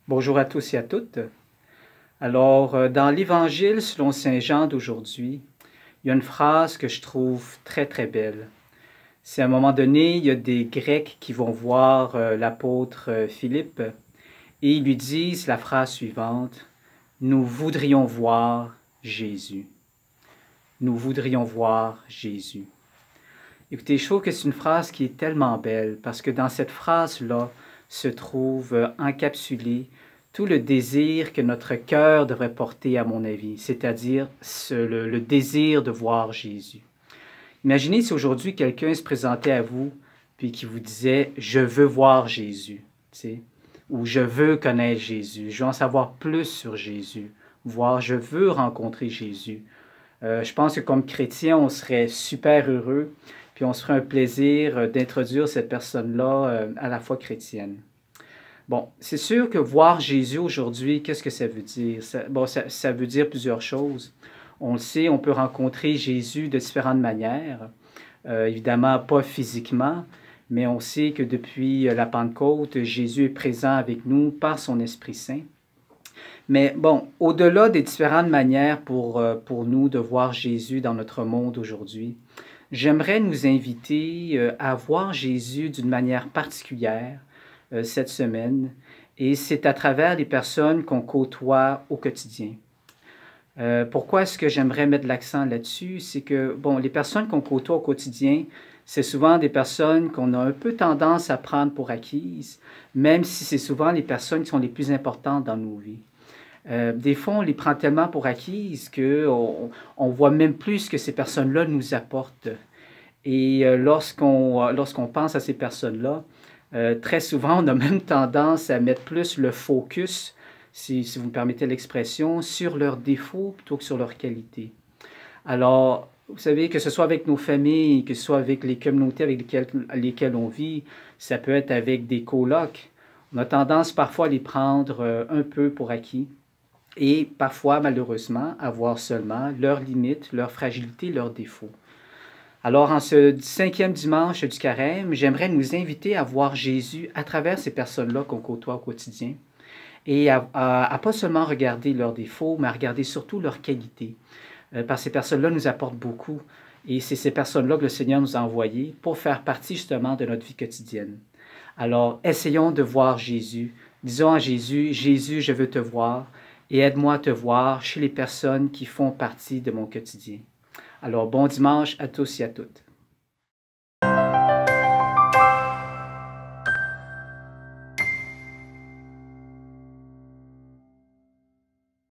Bonjour à tous et à toutes. Alors, dans l'Évangile selon Saint Jean d'aujourd'hui, il y a une phrase que je trouve très très belle. C'est à un moment donné, il y a des Grecs qui vont voir l'apôtre Philippe et ils lui disent la phrase suivante: « Nous voudrions voir Jésus. Nous voudrions voir Jésus. » Écoutez, je trouve que c'est une phrase qui est tellement belle parce que dans cette phrase-là se trouve encapsulé tout le désir que notre cœur devrait porter, à mon avis, c'est-à-dire le désir de voir Jésus. Imaginez si aujourd'hui quelqu'un se présentait à vous puis qui vous disait « Je veux voir Jésus », tu sais, ou « Je veux connaître Jésus, je veux en savoir plus sur Jésus », voire « Je veux rencontrer Jésus ». Je pense que comme chrétien, on serait super heureux, puis on se ferait un plaisir d'introduire cette personne-là à la foi chrétienne. Bon, c'est sûr que voir Jésus aujourd'hui, qu'est-ce que ça veut dire? Ça veut dire plusieurs choses. On le sait, on peut rencontrer Jésus de différentes manières. Évidemment, pas physiquement, mais on sait que depuis la Pentecôte, Jésus est présent avec nous par son Esprit Saint. Mais bon, au-delà des différentes manières pour nous de voir Jésus dans notre monde aujourd'hui, j'aimerais nous inviter à voir Jésus d'une manière particulière cette semaine, et c'est à travers les personnes qu'on côtoie au quotidien. Pourquoi est-ce que j'aimerais mettre l'accent là-dessus? C'est que, bon, les personnes qu'on côtoie au quotidien, c'est souvent des personnes qu'on a un peu tendance à prendre pour acquises, même si c'est souvent les personnes qui sont les plus importantes dans nos vies. Des fois, on les prend tellement pour acquises qu'on ne voit même plus ce que ces personnes-là nous apportent. Et lorsqu'on pense à ces personnes-là, très souvent, on a même tendance à mettre plus le focus, si vous me permettez l'expression, sur leurs défauts plutôt que sur leurs qualités. Alors, vous savez, que ce soit avec nos familles, que ce soit avec les communautés avec lesquelles on vit, ça peut être avec des colocs, on a tendance parfois à les prendre un peu pour acquis et parfois, malheureusement, à voir seulement leurs limites, leurs fragilités, leurs défauts. Alors, en ce 5e dimanche du Carême, j'aimerais nous inviter à voir Jésus à travers ces personnes-là qu'on côtoie au quotidien et à pas seulement regarder leurs défauts, mais à regarder surtout leurs qualités. Parce que ces personnes-là nous apportent beaucoup et c'est ces personnes-là que le Seigneur nous a envoyées pour faire partie justement de notre vie quotidienne. Alors, essayons de voir Jésus. Disons à Jésus: « Jésus, je veux te voir et aide-moi à te voir chez les personnes qui font partie de mon quotidien. » Alors, bon dimanche à tous et à toutes.